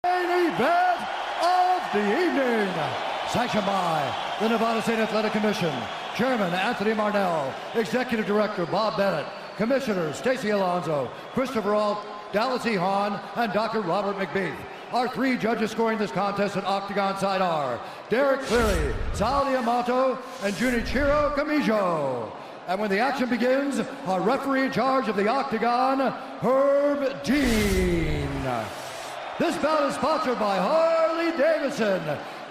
Main event of the evening, sanctioned by the Nevada State Athletic Commission, Chairman Anthony Marnell, Executive Director Bob Bennett, Commissioners Stacey Alonso, Christopher Alt, Dallas E. Hahn, and Dr. Robert McBeath. Our three judges scoring this contest at Octagon side are Derek Cleary, Sal Diamato, and Junichiro Kamijo. And when the action begins, our referee in charge of the Octagon, Herb Dean. This bout is sponsored by Harley Davidson.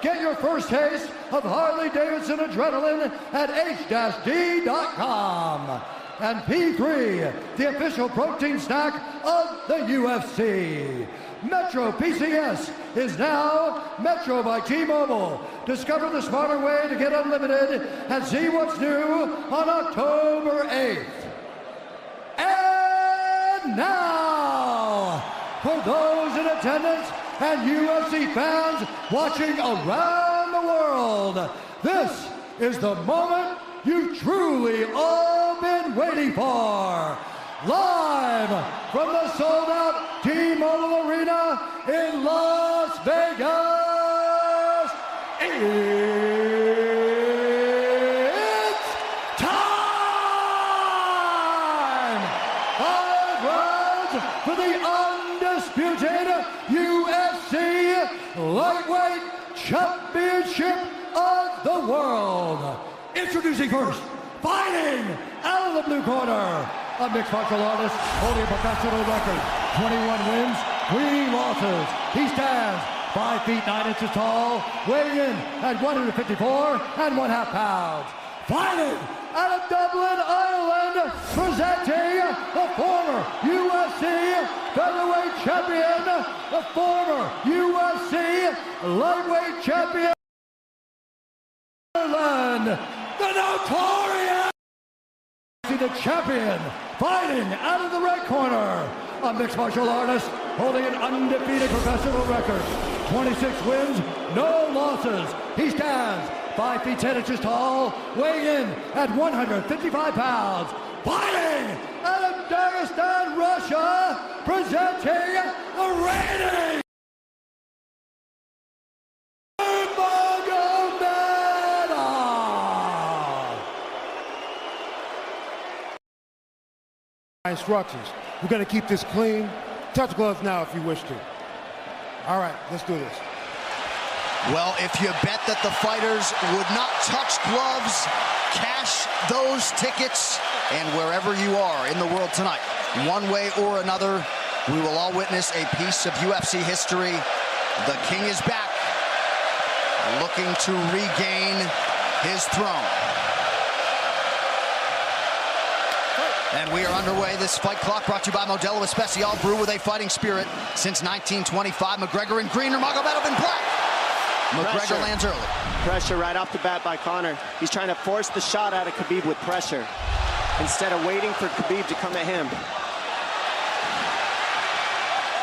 Get your first taste of Harley Davidson adrenaline at h-d.com. And P3, the official protein snack of the UFC. Metro PCS is now Metro by T-Mobile. Discover the smarter way to get unlimited and see what's new on October 8th. And now, for those in attendance and UFC fans watching around the world, this is the moment you've truly all been waiting for. Live from the sold-out T-Mobile Arena in Las Vegas, it's time! 5 rounds for the undisputed UFC Lightweight Championship of the World. Introducing first, fighting out of the blue corner, a mixed martial artist holding a professional record, 21 wins, 3 losses. He stands 5 feet 9 inches tall, weighing in at 154.5 pounds. Fighting out of Dublin, Ireland, presenting the former UFC featherweight champion, the former UFC lightweight champion, Ireland, the notorious, the champion, fighting out of the red corner, a mixed martial artist holding an undefeated professional record, 26 wins, no losses. He stands 5 feet 10 inches tall, weighing in at 155 pounds, fighting out of Dagestan, Russia, presenting the reigning instructions. We're going to keep this clean. Touch gloves now if you wish to. All right, let's do this. Well, if you bet that the fighters would not touch gloves, cash those tickets, and wherever you are in the world tonight, one way or another, we will all witness a piece of UFC history. The King is back, looking to regain his throne. And we are underway. This fight clock brought to you by Modelo Especial, brew with a fighting spirit since 1925. Mcgregor in green, Nurmagomedov in black. Mcgregor lands early. Pressure right off the bat by Conor. He's trying to force the shot out of Habib with pressure instead of waiting for Habib to come at him.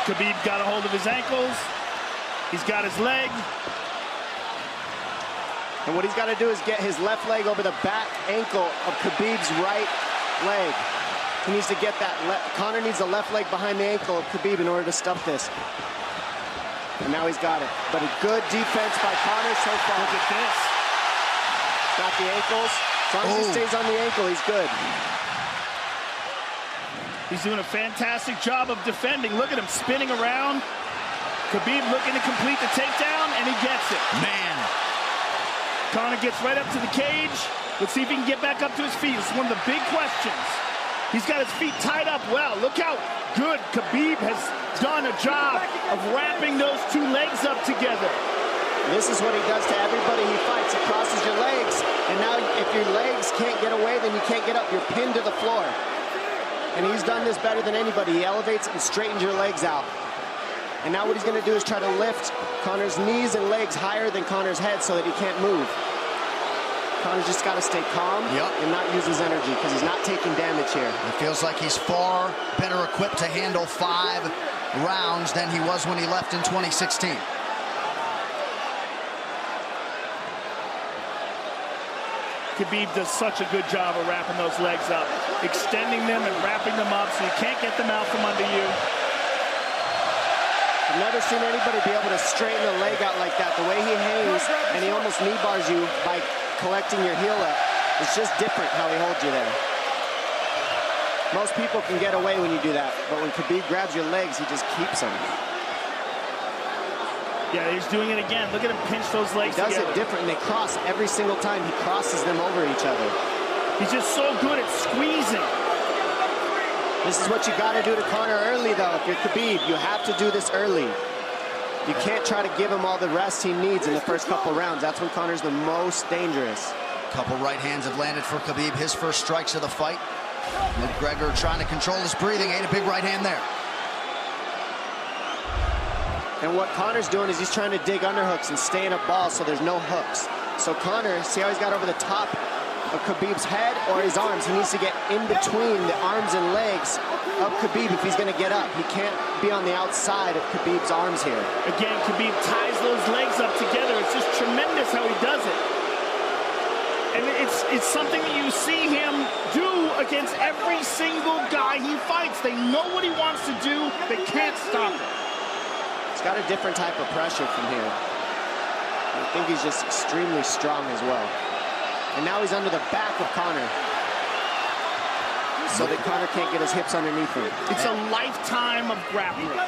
Habib got a hold of his ankles. He's got his leg. And what he's got to do is get his left leg over the back ankle of Habib's right leg. He needs to get that. Conor needs the left leg behind the ankle of Habib in order to stuff this. And now he's got it. But a good defense by Conor so far. Look at this. Got the ankles. As long as he stays on the ankle, he's good. He's doing a fantastic job of defending. Look at him spinning around. Habib looking to complete the takedown, and he gets it. Man. Conor gets right up to the cage. Let's see if he can get back up to his feet. It's one of the big questions. He's got his feet tied up well. Look how good Habib has done a job of wrapping those two legs up together. This is what he does to everybody he fights. He crosses your legs, and now if your legs can't get away, then you can't get up. You're pinned to the floor. And he's done this better than anybody. He elevates and straightens your legs out. And now what he's going to do is try to lift Conor's knees and legs higher than Conor's head so that he can't move. Conor's just got to stay calm and not use his energy because he's not taking damage here. It feels like he's far better equipped to handle 5 rounds than he was when he left in 2016. Khabib does such a good job of wrapping those legs up, extending them and wrapping them up so you can't get them out from under you. I've never seen anybody be able to straighten a leg out like that. The way he hangs, and he almost knee bars you by collecting your heel up. It's just different how he holds you there. Most people can get away when you do that, but when Khabib grabs your legs, he just keeps them. Yeah, he's doing it again. Look at him pinch those legs He does together. it different, and they cross every single time. He crosses them over each other. He's just so good at squeezing. This is what you got to do to Conor early, though. If you're Khabib, you have to do this early. You can't try to give him all the rest he needs in the first couple rounds. That's when Conor's the most dangerous. Couple right hands have landed for Habib. His first strikes of the fight. Mcgregor trying to control his breathing. Ate a big right hand there. And what Conor's doing is he's trying to dig underhooks and stay in a ball so there's no hooks. So Conor, see how he's got over the top of Khabib's head or his arms? He needs to get in between the arms and legs of Khabib if he's going to get up. He can't be on the outside of Khabib's arms here. Again, Khabib ties those legs up together. It's just tremendous how he does it. And it's something that you see him do against every single guy he fights. They know what he wants to do. They can't stop it. He's got a different type of pressure from here. I think he's just extremely strong as well. And now he's under the back of Conor, so that Conor can't get his hips underneath him. It's a lifetime of grappling.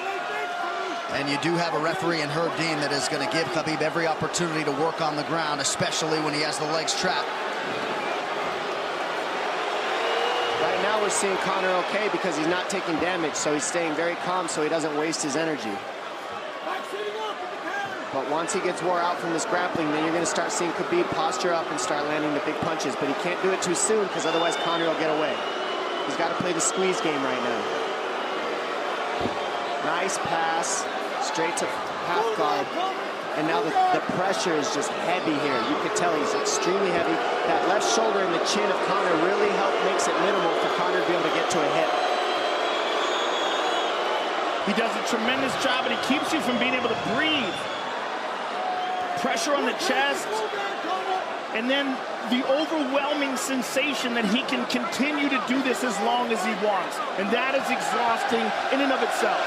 And you do have a referee in Herb Dean that is going to give Habib every opportunity to work on the ground, especially when he has the legs trapped. Right now we're seeing Conor okay because he's not taking damage, so he's staying very calm so he doesn't waste his energy. But once he gets wore out from this grappling, then you're going to start seeing Khabib posture up and start landing the big punches. But he can't do it too soon because otherwise Conor will get away. He's got to play the squeeze game right now. Nice pass, straight to half guard. And now the pressure is just heavy here. You can tell he's extremely heavy. That left shoulder and the chin of Conor really makes it minimal for Conor to be able to get to a hip. He does a tremendous job, and he keeps you from being able to breathe. Pressure on the chest, and then the overwhelming sensation that he can continue to do this as long as he wants. And that is exhausting in and of itself.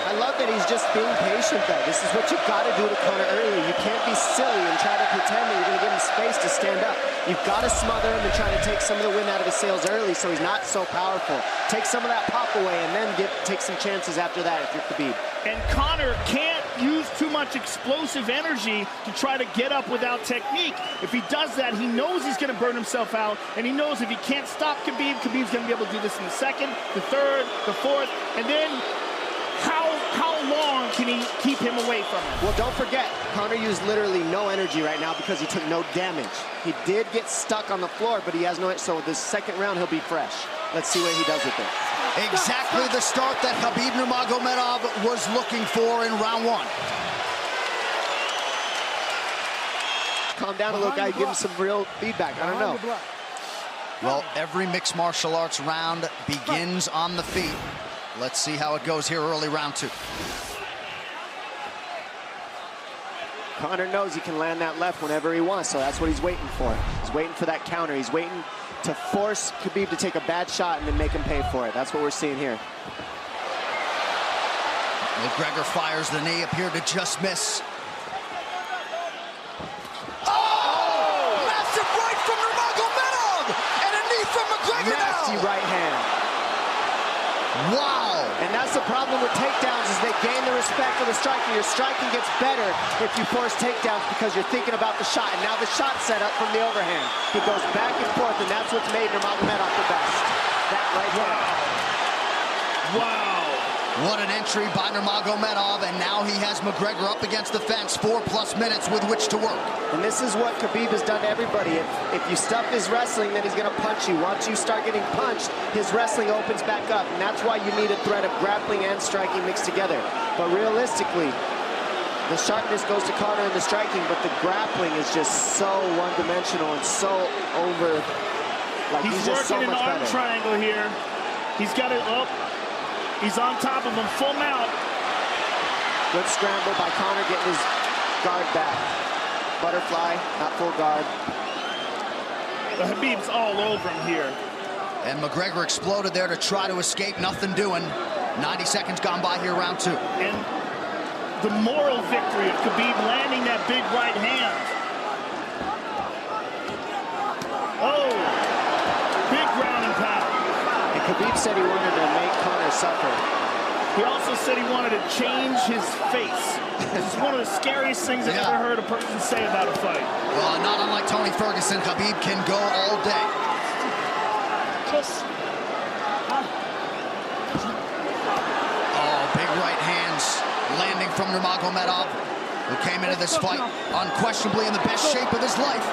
I love that he's just being patient, though. This is what you've got to do to Conor early. You can't be silly and try to pretend that you're going to give him space to stand up. You've got to smother him and try to take some of the wind out of his sails early so he's not so powerful. Take some of that pop away and then take some chances after that if you're Khabib. And Conor can't use too much explosive energy to try to get up without technique. If he does that, he knows he's going to burn himself out, and he knows if he can't stop Khabib, Khabib's going to be able to do this in the second, the third, the fourth, and then how long can he keep him away from him? Well, don't forget, Conor used literally no energy right now because he took no damage. He did get stuck on the floor, but he has no, so this second round he'll be fresh. Let's see what he does with it. Exactly the start that Habib Nurmagomedov was looking for in round one. Calm down a little guy, give him some real feedback. I don't know. Well, every mixed martial arts round begins on the feet. Let's see how it goes here early round two. Conor knows he can land that left whenever he wants, so that's what he's waiting for. He's waiting for that counter. He's waiting to force Habib to take a bad shot and then make him pay for it. That's what we're seeing here. Mcgregor fires the knee, appeared to just miss. Massive right from Nurmagomedov! And a knee from Mcgregor now! Nasty right hand. Wow! And that's the problem with takedowns is they gain the respect of the striker. Your striking gets better if you force takedowns because you're thinking about the shot. And now the shot set up from the overhand. He goes back and forth, and that's what's made Nurmagomedov the best. That right hand. Wow. What an entry by Nurmagomedov, and now he has Mcgregor up against the fence, 4+ minutes with which to work. And this is what Habib has done to everybody. If you stuff his wrestling, then he's going to punch you. Once you start getting punched, his wrestling opens back up, and that's why you need a threat of grappling and striking mixed together. But realistically, the sharpness goes to Conor in the striking, but the grappling is just so one-dimensional and so over. Like he's just so working much an arm better. triangle here. He's got it up. He's on top of him, full mount. Good scramble by Conor, getting his guard back. Butterfly, not full guard. The Habib's all over him here. And Mcgregor exploded there to try to escape, nothing doing. 90 seconds gone by here, round two. And the moral victory of Habib landing that big right hand. Oh, big ground and pound. And Habib said he wanted to make Conor suffer. He also said he wanted to change his face. This is one of the scariest things I've ever heard a person say about a fight. Well, not unlike Tony Ferguson, Habib can go all day. Oh, big right hands landing from Nurmagomedov, who came into this fight unquestionably in the best shape of his life.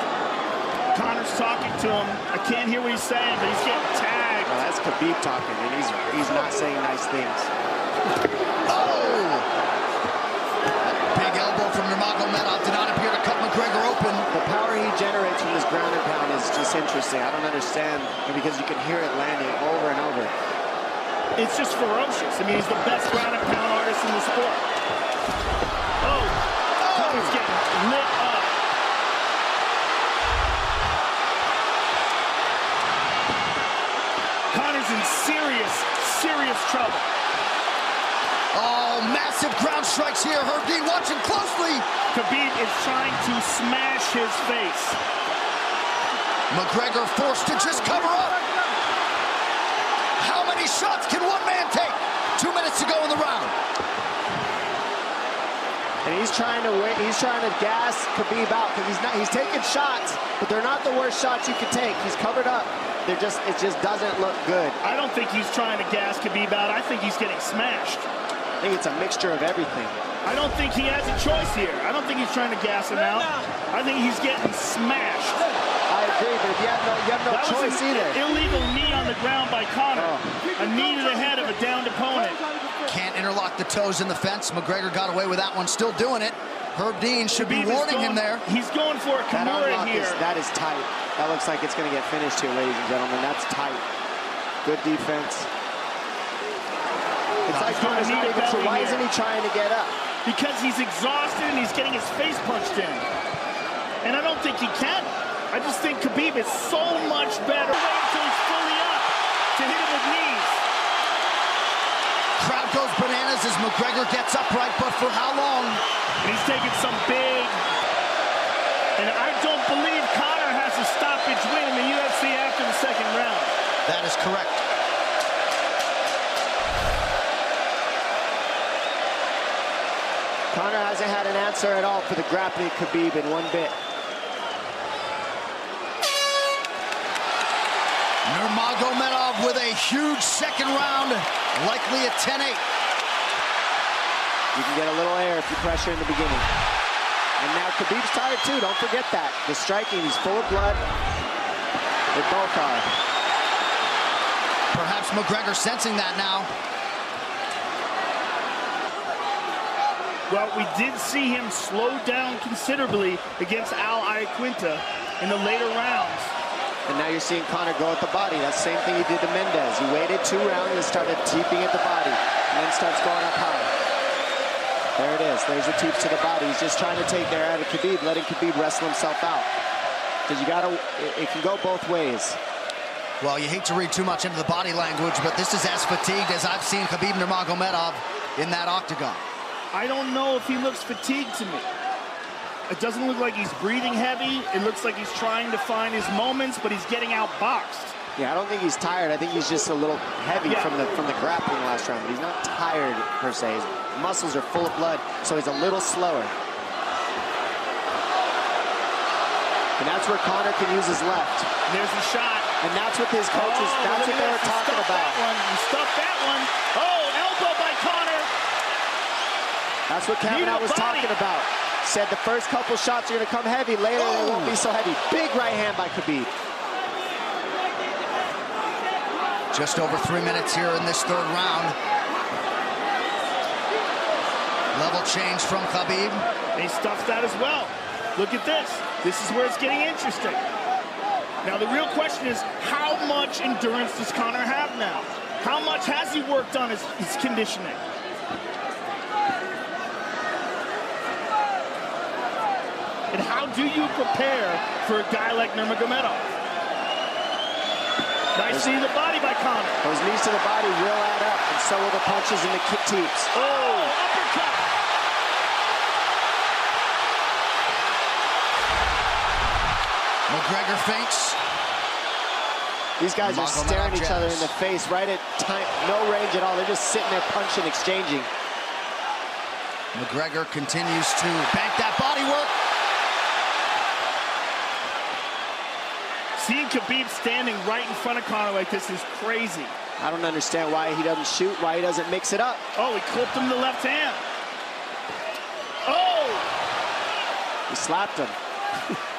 Conor's talking to him. I can't hear what he's saying, but he's getting tagged. Well, that's Habib talking, and he's not saying nice things. Oh! Big elbow from Nurmagomedov did not appear to cut Mcgregor open. The power he generates from this ground and pound is just interesting. I don't understand, because you can hear it landing over and over. It's just ferocious. I mean, he's the best ground and pound artist in the sport. Oh! Conor's getting lit up. Conor's in serious trouble. Oh, massive ground strikes here. Habib watching closely. Habib is trying to smash his face. Mcgregor forced to just cover up. How many shots can one man take? 2 minutes to go in the round. And he's trying to wait. He's trying to gas Habib out because he's taking shots, but they're not the worst shots you could take. He's covered up. It just doesn't look good. I don't think he's trying to gas Habib out. I think he's getting smashed. I think it's a mixture of everything. I don't think he has a choice here. I don't think he's trying to gas him out. I think he's getting smashed. I agree, but if you have no choice either. That was an illegal knee on the ground by Conor. A knee to the head of a downed opponent. Can't interlock the toes in the fence. McGregor got away with that one, still doing it. Herb Dean should be warning him there. He's going for a Kimura here. That is tight. That looks like it's going to get finished here, ladies and gentlemen. That's tight. Good defense. It's like Conor's not even sure. Why isn't he trying to get up? Because he's exhausted and he's getting his face punched in. And I don't think he can. I just think Habib is so much better. Wait until he's fully up to hit him with knees. Crowd goes bananas as McGregor gets upright, but for how long? And he's taking some big... And I don't believe Conor has a stoppage win in the UFC after the second round. That is correct. Conor hasn't had an answer at all for the grappling Habib in one bit. Nurmagomedov with a huge second round, likely at 10-8. You can get a little air if you pressure in the beginning. And now Habib's tired too, don't forget that. The striking, he's full of blood. They both are. Perhaps McGregor sensing that now. Well, we did see him slow down considerably against Al Iaquinta in the later rounds. And now you're seeing Conor go at the body. That's the same thing he did to Mendez. He waited 2 rounds and started teeping at the body, and then starts going up high. There it is. There's the teeps to the body. He's just trying to take their out of Habib, letting Habib wrestle himself out. Because you gotta, it can go both ways. Well, you hate to read too much into the body language, but this is as fatigued as I've seen Habib Nurmagomedov in that octagon. I don't know if he looks fatigued to me. It doesn't look like he's breathing heavy. It looks like he's trying to find his moments, but he's getting outboxed. Yeah, I don't think he's tired. I think he's just a little heavy from the grappling last round. But he's not tired per se. His muscles are full of blood, so he's a little slower. And that's where Conor can use his left. And there's a shot. And that's what his coaches, that's what they were talking about. He stuffed that one. Oh, elbow by Conor. That's what Kavanaugh was talking about. Said the first couple shots are going to come heavy. Later, they won't be so heavy. Big right hand by Habib. Just over 3 minutes here in this third round. Level change from Habib. He stuffs that as well. Look at this. This is where it's getting interesting. Now, the real question is, how much endurance does Conor have now? How much has he worked on his conditioning? And how do you prepare for a guy like Nurmagomedov? Nice knee to the body by Conor. Those knees to the body will add up, and so will the punches and the kick teeps. Oh, uppercut. McGregor feints. These guys are staring each other in the face right at time, no range at all. They're just sitting there punching, exchanging. McGregor continues to bank that body work. Seeing Habib standing right in front of Conor like this is crazy. I don't understand why he doesn't shoot, why he doesn't mix it up. Oh, he clipped him to the left hand. Oh! He slapped him.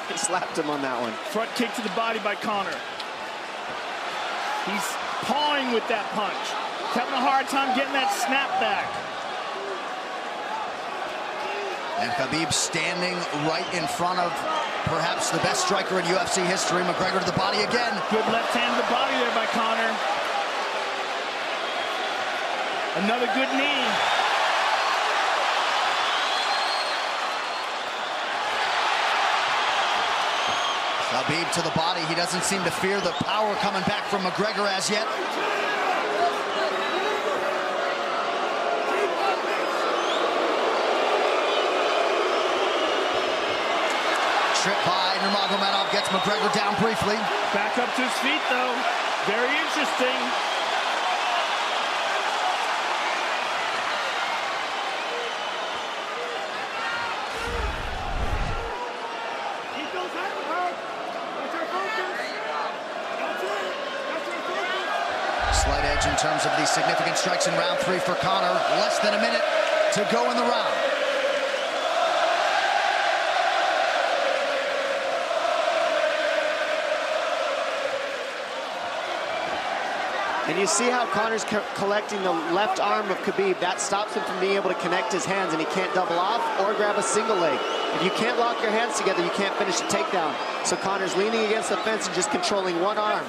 He slapped him on that one. Front kick to the body by Conor. He's pawing with that punch. He's having a hard time getting that snap back. And Habib standing right in front of perhaps the best striker in UFC history. McGregor to the body again. Good left hand to the body there by Conor. Another good knee. Habib to the body. He doesn't seem to fear the power coming back from McGregor as yet. Trip by Nurmagomedov gets McGregor down briefly. Back up to his feet though. Very interesting. Slight edge in terms of the significant strikes in round 3 for Conor. Less than a minute to go in the round. And you see how Conor's collecting the left arm of Habib. That stops him from being able to connect his hands, and he can't double off or grab a single leg. If you can't lock your hands together, you can't finish the takedown. So Conor's leaning against the fence and just controlling one arm.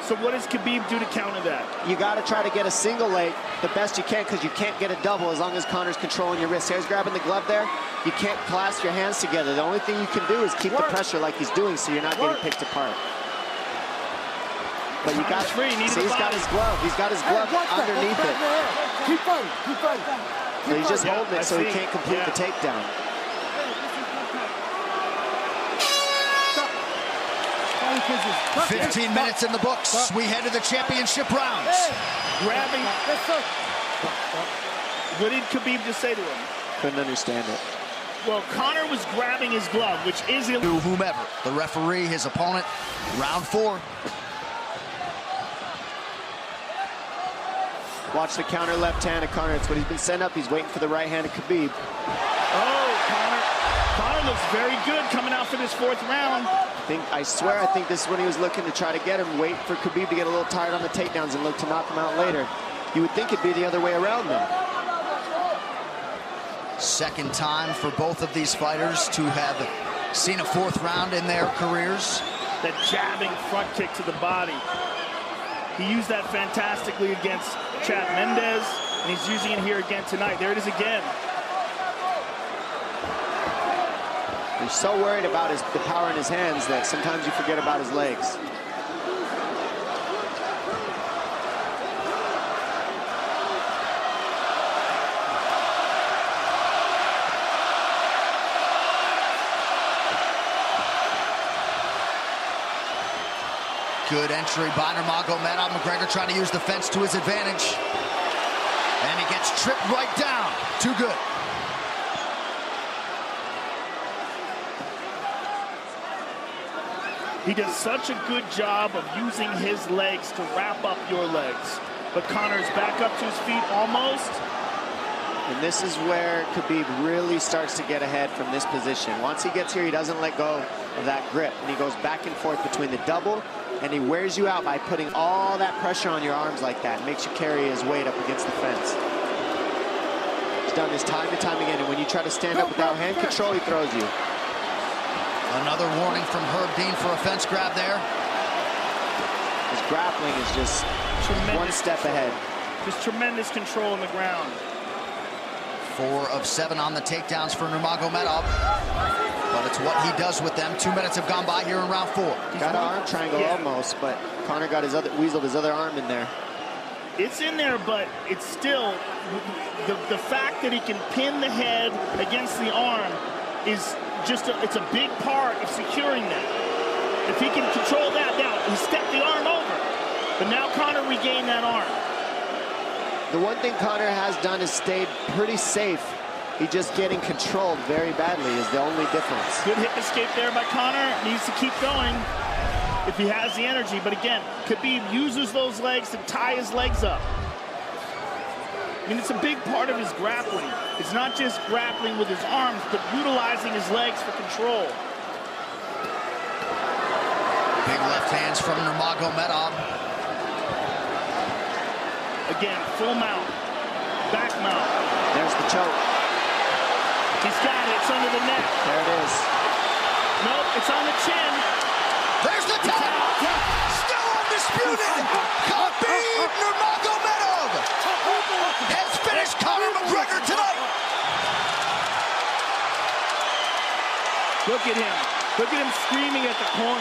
So what does Habib do to counter that? You got to try to get a single leg the best you can, because you can't get a double as long as Conor's controlling your wrist. He's grabbing the glove there. You can't clasp your hands together. The only thing you can do is keep the pressure like he's doing, so you're not getting picked apart. But you got free. See, he's got his glove. He's got his glove underneath it. Keep fighting. Keep fighting. So he's just holding it so he can't complete the takedown. Yeah. 15 minutes in the books. We head to the championship rounds. Grabbing. What did Habib just say to him? Couldn't understand it. Well, Conor was grabbing his glove, which is illegal. To whomever. The referee, his opponent. Round 4. Watch the counter left hand of Conor. It's what he's been setting up. He's waiting for the right hand of Habib. Oh, Conor looks very good coming out for this 4th round. I swear, I think this is when he was looking to try to get him, wait for Habib to get a little tired on the takedowns and look to knock him out later. You would think it'd be the other way around though. Second time for both of these fighters to have seen a 4th round in their careers. That jabbing front kick to the body. He used that fantastically against Chad Mendes, and he's using it here again tonight. There it is again. He's so worried about the power in his hands that sometimes you forget about his legs. Good entry by Nurmagomedov. McGregor trying to use the fence to his advantage. And he gets tripped right down. Too good. He does such a good job of using his legs to wrap up your legs. But Conor's back up to his feet almost. And this is where Habib really starts to get ahead from this position. Once he gets here, he doesn't let go of that grip. And he goes back and forth between the double, and he wears you out by putting all that pressure on your arms like that. It makes you carry his weight up against the fence. He's done this time and time again, and when you try to stand up without hand control, he throws you. Another warning from Herb Dean for a fence grab there. His grappling is just one step ahead. Just tremendous control on the ground. 4 of 7 on the takedowns for Nurmagomedov. But it's what he does with them. 2 minutes have gone by here in round 4. Got an arm triangle almost, but Conor got weaseled his other arm in there. It's in there, but it's still the fact that he can pin the head against the arm is just it's a big part of securing that. If he can control that now, he stepped the arm over. But now Conor regained that arm. The one thing Conor has done is stayed pretty safe. He's just getting controlled very badly is the only difference. Good hip escape there by Conor. Needs to keep going if he has the energy. But again, Habib uses those legs to tie his legs up. I mean, it's a big part of his grappling. It's not just grappling with his arms, but utilizing his legs for control. Big left hands from Nurmagomedov. Again, full mount, back mount. There's the choke. He's got it, it's under the neck. There it is. Nope, it's on the chin. There's the tap. Still undisputed. Habib Nurmagomedov has finished Conor McGregor tonight. Look at him. Look at him screaming at the corner.